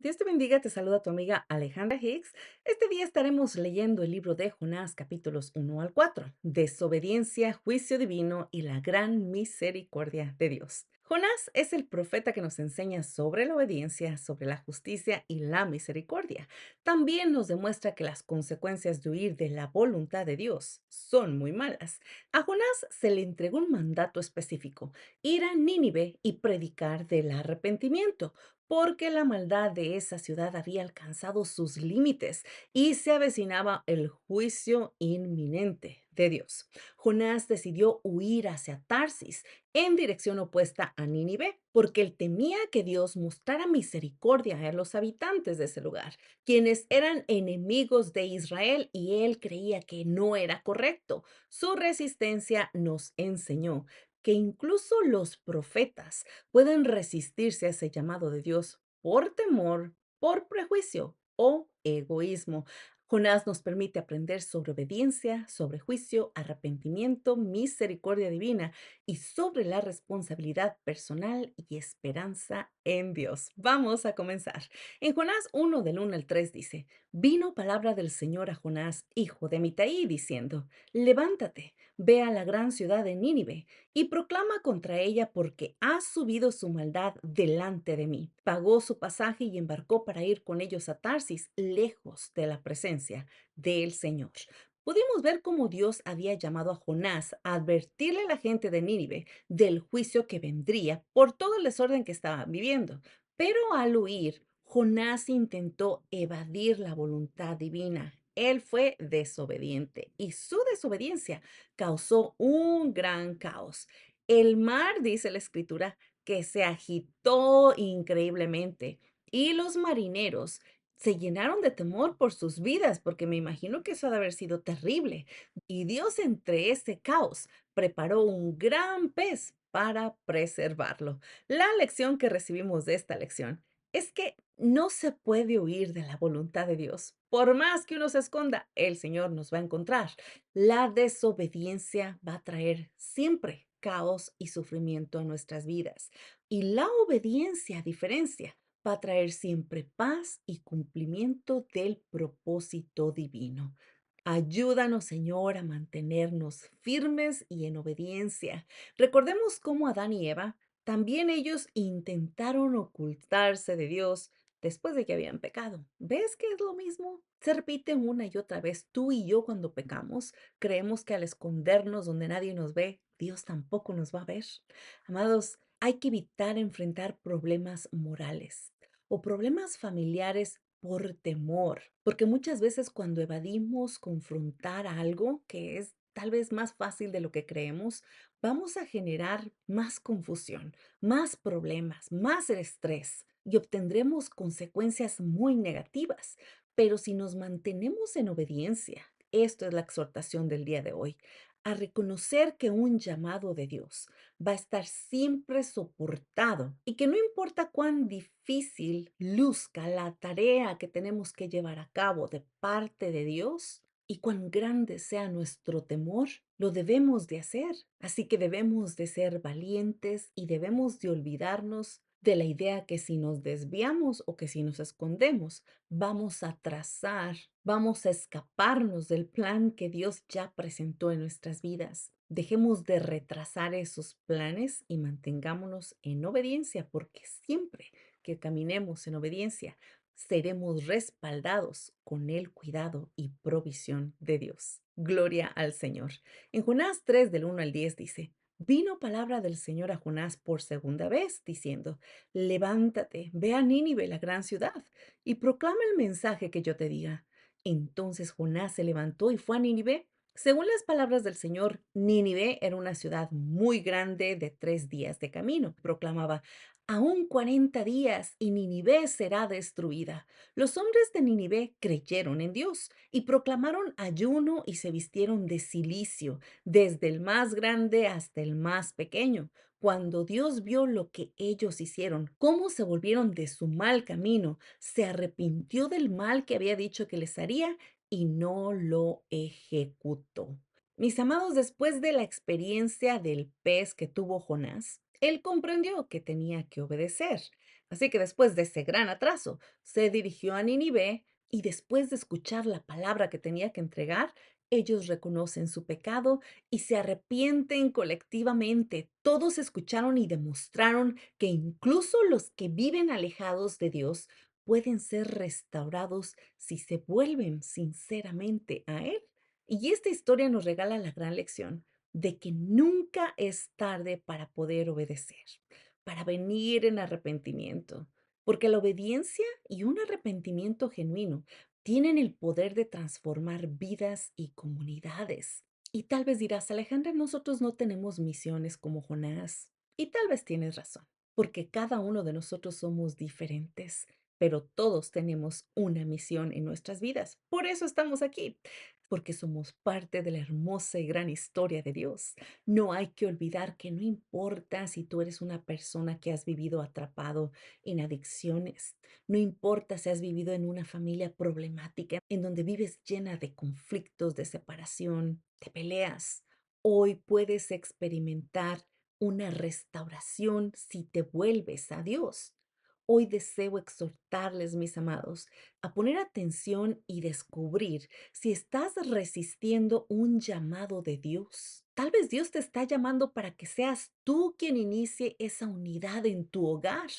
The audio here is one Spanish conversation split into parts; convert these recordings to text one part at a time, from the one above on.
Dios te bendiga, te saluda tu amiga Alejandra Hicks. Este día estaremos leyendo el libro de Jonás, capítulos 1 al 4, desobediencia, juicio divino y la gran misericordia de Dios. Jonás es el profeta que nos enseña sobre la obediencia, sobre la justicia y la misericordia. También nos demuestra que las consecuencias de huir de la voluntad de Dios son muy malas. A Jonás se le entregó un mandato específico: ir a Nínive y predicar del arrepentimiento, porque la maldad de esa ciudad había alcanzado sus límites y se avecinaba el juicio inminente de Dios. Jonás decidió huir hacia Tarsis, en dirección opuesta a Nínive, porque él temía que Dios mostrara misericordia a los habitantes de ese lugar, quienes eran enemigos de Israel, y él creía que no era correcto. Su resistencia nos enseñó que incluso los profetas pueden resistirse a ese llamado de Dios por temor, por prejuicio o egoísmo. Jonás nos permite aprender sobre obediencia, sobre juicio, arrepentimiento, misericordia divina y sobre la responsabilidad personal y esperanza en Dios. Vamos a comenzar. En Jonás 1 del 1 al 3 dice: Vino palabra del Señor a Jonás, hijo de Mitai, diciendo: Levántate, ve a la gran ciudad de Nínive y proclama contra ella, porque ha subido su maldad delante de mí. Pagó su pasaje y embarcó para ir con ellos a Tarsis, lejos de la presencia del Señor. Pudimos ver cómo Dios había llamado a Jonás a advertirle a la gente de Nínive del juicio que vendría por todo el desorden que estaban viviendo. Pero al huir, Jonás intentó evadir la voluntad divina. Él fue desobediente y su desobediencia causó un gran caos. El mar, dice la escritura, que se agitó increíblemente, y los marineros se llenaron de temor por sus vidas, porque me imagino que eso ha de haber sido terrible. Y Dios, entre ese caos, preparó un gran pez para preservarlo. La lección que recibimos de esta lección es que no se puede huir de la voluntad de Dios. Por más que uno se esconda, el Señor nos va a encontrar. La desobediencia va a traer siempre caos y sufrimiento a nuestras vidas. Y la obediencia, a diferencia, va a traer siempre paz y cumplimiento del propósito divino. Ayúdanos, Señor, a mantenernos firmes y en obediencia. Recordemos cómo Adán y Eva, también ellos intentaron ocultarse de Dios después de que habían pecado. ¿Ves que es lo mismo? Se repite una y otra vez. Tú y yo, cuando pecamos, creemos que al escondernos donde nadie nos ve, Dios tampoco nos va a ver. Amados, hay que evitar enfrentar problemas morales o problemas familiares por temor, porque muchas veces cuando evadimos confrontar algo que es tal vez más fácil de lo que creemos, vamos a generar más confusión, más problemas, más estrés, y obtendremos consecuencias muy negativas. Pero si nos mantenemos en obediencia, esto es la exhortación del día de hoy, a reconocer que un llamado de Dios va a estar siempre soportado, y que no importa cuán difícil luzca la tarea que tenemos que llevar a cabo de parte de Dios y cuán grande sea nuestro temor, lo debemos de hacer. Así que debemos de ser valientes y debemos de olvidarnos de la idea que si nos desviamos o que si nos escondemos, vamos a trazar, vamos a escaparnos del plan que Dios ya presentó en nuestras vidas. Dejemos de retrasar esos planes y mantengámonos en obediencia, porque siempre que caminemos en obediencia, seremos respaldados con el cuidado y provisión de Dios. Gloria al Señor. En Jonás 3 del 1 al 10 dice: Vino palabra del Señor a Jonás por segunda vez, diciendo: Levántate, ve a Nínive, la gran ciudad, y proclama el mensaje que yo te diga. Entonces Jonás se levantó y fue a Nínive. Según las palabras del Señor, Nínive era una ciudad muy grande de 3 días de camino. Proclamaba: Aún 40 días y Nínive será destruida. Los hombres de Nínive creyeron en Dios y proclamaron ayuno y se vistieron de cilicio, desde el más grande hasta el más pequeño. Cuando Dios vio lo que ellos hicieron, cómo se volvieron de su mal camino, se arrepintió del mal que había dicho que les haría y no lo ejecutó. Mis amados, después de la experiencia del pez que tuvo Jonás, él comprendió que tenía que obedecer. Así que después de ese gran atraso, se dirigió a Nínive y después de escuchar la palabra que tenía que entregar, ellos reconocen su pecado y se arrepienten colectivamente. Todos escucharon y demostraron que incluso los que viven alejados de Dios pueden ser restaurados si se vuelven sinceramente a Él. Y esta historia nos regala la gran lección de que nunca es tarde para poder obedecer, para venir en arrepentimiento, porque la obediencia y un arrepentimiento genuino tienen el poder de transformar vidas y comunidades. Y tal vez dirás, Alejandra, nosotros no tenemos misiones como Jonás. Y tal vez tienes razón, porque cada uno de nosotros somos diferentes, pero todos tenemos una misión en nuestras vidas. Por eso estamos aquí, porque somos parte de la hermosa y gran historia de Dios. No hay que olvidar que no importa si tú eres una persona que has vivido atrapado en adicciones, no importa si has vivido en una familia problemática, en donde vives llena de conflictos, de separación, de peleas. Hoy puedes experimentar una restauración si te vuelves a Dios. Hoy deseo exhortarles, mis amados, a poner atención y descubrir si estás resistiendo un llamado de Dios. Tal vez Dios te está llamando para que seas tú quien inicie esa unidad en tu hogar.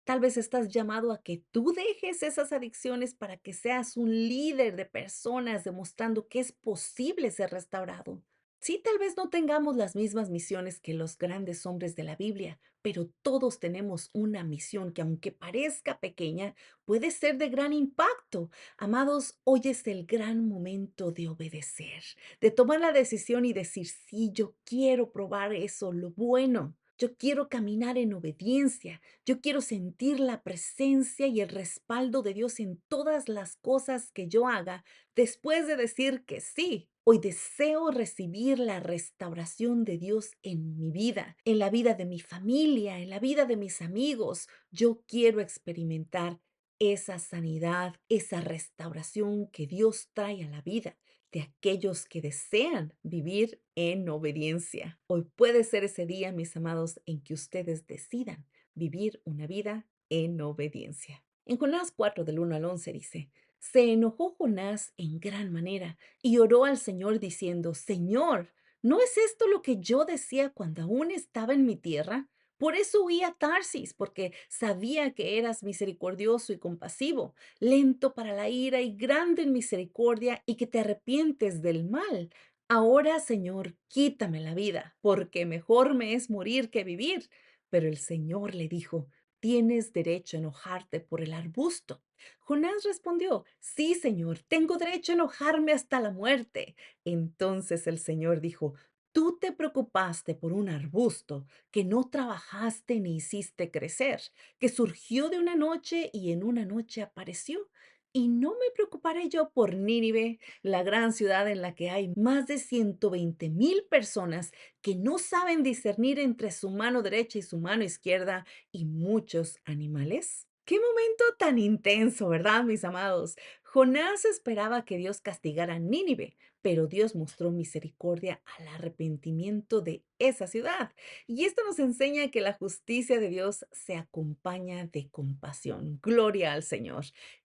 Tal vez estás llamado a que tú dejes esas adicciones para que seas un líder de personas, demostrando que es posible ser restaurado. Sí, tal vez no tengamos las mismas misiones que los grandes hombres de la Biblia, pero todos tenemos una misión que, aunque parezca pequeña, puede ser de gran impacto. Amados, hoy es el gran momento de obedecer, de tomar la decisión y decir, sí, yo quiero probar eso, lo bueno. Yo quiero caminar en obediencia. Yo quiero sentir la presencia y el respaldo de Dios en todas las cosas que yo haga después de decir que sí. Hoy deseo recibir la restauración de Dios en mi vida, en la vida de mi familia, en la vida de mis amigos. Yo quiero experimentar esa sanidad, esa restauración que Dios trae a la vida de aquellos que desean vivir en obediencia. Hoy puede ser ese día, mis amados, en que ustedes decidan vivir una vida en obediencia. En Jonás 4 del 1 al 11 dice, se enojó Jonás en gran manera y oró al Señor diciendo, Señor, ¿no es esto lo que yo decía cuando aún estaba en mi tierra? Por eso huí a Tarsis, porque sabía que eras misericordioso y compasivo, lento para la ira y grande en misericordia, y que te arrepientes del mal. Ahora, Señor, quítame la vida, porque mejor me es morir que vivir. Pero el Señor le dijo, tienes derecho a enojarte por el arbusto. Jonás respondió, sí, Señor, tengo derecho a enojarme hasta la muerte. Entonces el Señor dijo, tú te preocupaste por un arbusto que no trabajaste ni hiciste crecer, que surgió de una noche y en una noche apareció. Y no me preocuparé yo por Nínive, la gran ciudad en la que hay más de 120,000 personas que no saben discernir entre su mano derecha y su mano izquierda y muchos animales. Qué momento tan intenso, ¿verdad, mis amados? Jonás esperaba que Dios castigara a Nínive, pero Dios mostró misericordia al arrepentimiento de esa ciudad. Y esto nos enseña que la justicia de Dios se acompaña de compasión. Gloria al Señor.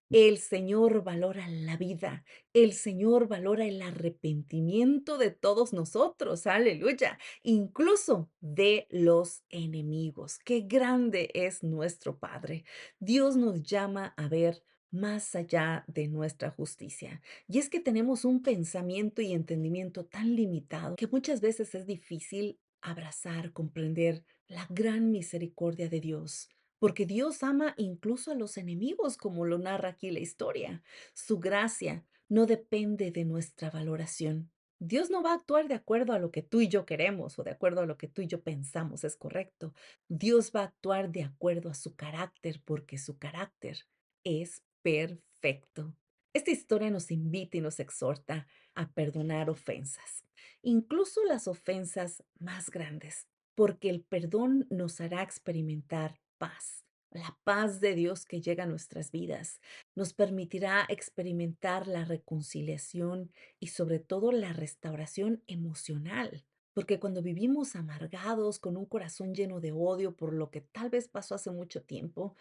El Señor valora la vida. El Señor valora el arrepentimiento de todos nosotros. Aleluya. Incluso de los enemigos. Qué grande es nuestro Padre. Dios nos llama a ver más allá de nuestra justicia. Y es que tenemos un pensamiento y entendimiento tan limitado que muchas veces es difícil abrazar, comprender la gran misericordia de Dios. Porque Dios ama incluso a los enemigos, como lo narra aquí la historia. Su gracia no depende de nuestra valoración. Dios no va a actuar de acuerdo a lo que tú y yo queremos o de acuerdo a lo que tú y yo pensamos es correcto. Dios va a actuar de acuerdo a su carácter porque su carácter es perfecto. Esta historia nos invita y nos exhorta a perdonar ofensas, incluso las ofensas más grandes, porque el perdón nos hará experimentar paz. La paz de Dios que llega a nuestras vidas nos permitirá experimentar la reconciliación y sobre todo la restauración emocional. Porque cuando vivimos amargados, con un corazón lleno de odio por lo que tal vez pasó hace mucho tiempo,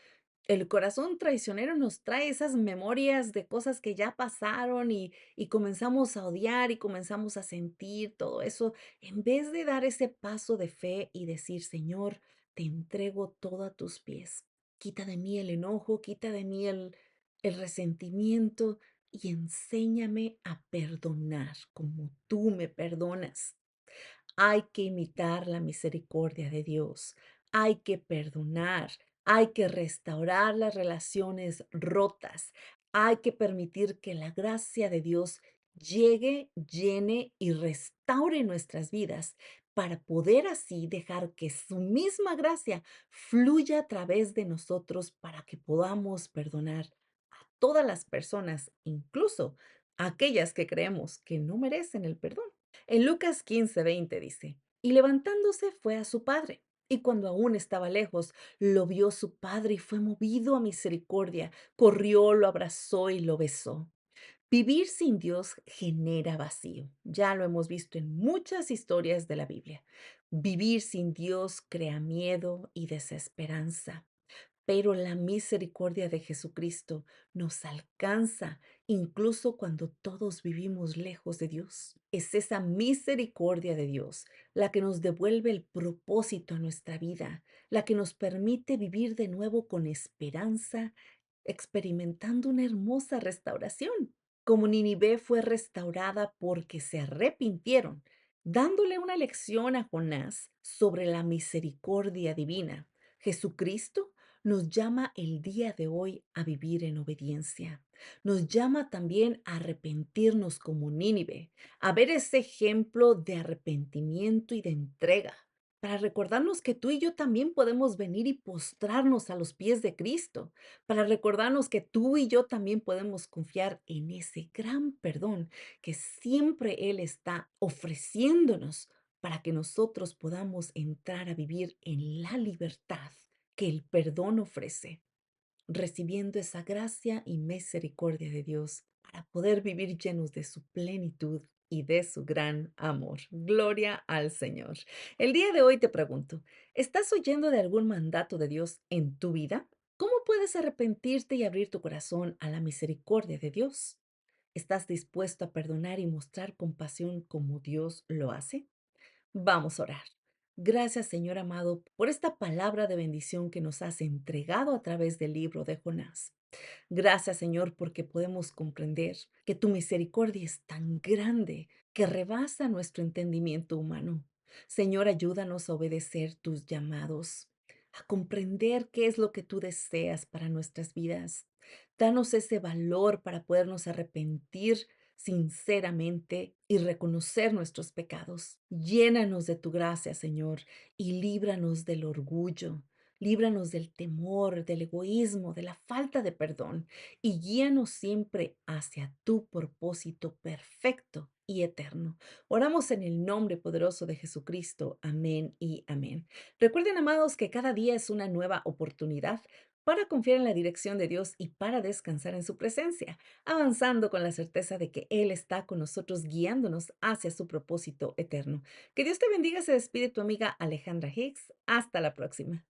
El corazón traicionero nos trae esas memorias de cosas que ya pasaron y comenzamos a odiar y comenzamos a sentir todo eso, en vez de dar ese paso de fe y decir, Señor, te entrego todo a tus pies. Quita de mí el enojo, quita de mí el resentimiento y enséñame a perdonar como tú me perdonas. Hay que imitar la misericordia de Dios. Hay que perdonar. Hay que restaurar las relaciones rotas. Hay que permitir que la gracia de Dios llegue, llene y restaure nuestras vidas para poder así dejar que su misma gracia fluya a través de nosotros para que podamos perdonar a todas las personas, incluso a aquellas que creemos que no merecen el perdón. En Lucas 15:20 dice, y levantándose fue a su padre. Y cuando aún estaba lejos, lo vio su padre y fue movido a misericordia. Corrió, lo abrazó y lo besó. Vivir sin Dios genera vacío. Ya lo hemos visto en muchas historias de la Biblia. Vivir sin Dios crea miedo y desesperanza. Pero la misericordia de Jesucristo nos alcanza incluso cuando todos vivimos lejos de Dios. Es esa misericordia de Dios la que nos devuelve el propósito a nuestra vida, la que nos permite vivir de nuevo con esperanza, experimentando una hermosa restauración. Como Ninive fue restaurada porque se arrepintieron, dándole una lección a Jonás sobre la misericordia divina. Jesucristo nos llama el día de hoy a vivir en obediencia. Nos llama también a arrepentirnos como Nínive, a ver ese ejemplo de arrepentimiento y de entrega, para recordarnos que tú y yo también podemos venir y postrarnos a los pies de Cristo, para recordarnos que tú y yo también podemos confiar en ese gran perdón que siempre Él está ofreciéndonos para que nosotros podamos entrar a vivir en la libertad que el perdón ofrece, recibiendo esa gracia y misericordia de Dios para poder vivir llenos de su plenitud y de su gran amor. Gloria al Señor. El día de hoy te pregunto, ¿estás oyendo de algún mandato de Dios en tu vida? ¿Cómo puedes arrepentirte y abrir tu corazón a la misericordia de Dios? ¿Estás dispuesto a perdonar y mostrar compasión como Dios lo hace? Vamos a orar. Gracias, Señor amado, por esta palabra de bendición que nos has entregado a través del libro de Jonás. Gracias, Señor, porque podemos comprender que tu misericordia es tan grande que rebasa nuestro entendimiento humano. Señor, ayúdanos a obedecer tus llamados, a comprender qué es lo que tú deseas para nuestras vidas. Danos ese valor para podernos arrepentir sinceramente y reconocer nuestros pecados. Llénanos de tu gracia, Señor, y líbranos del orgullo. Líbranos del temor, del egoísmo, de la falta de perdón y guíanos siempre hacia tu propósito perfecto y eterno. Oramos en el nombre poderoso de Jesucristo. Amén y amén. Recuerden, amados, que cada día es una nueva oportunidad para confiar en la dirección de Dios y para descansar en su presencia, avanzando con la certeza de que Él está con nosotros guiándonos hacia su propósito eterno. Que Dios te bendiga, se despide tu amiga Alejandra Hicks. Hasta la próxima.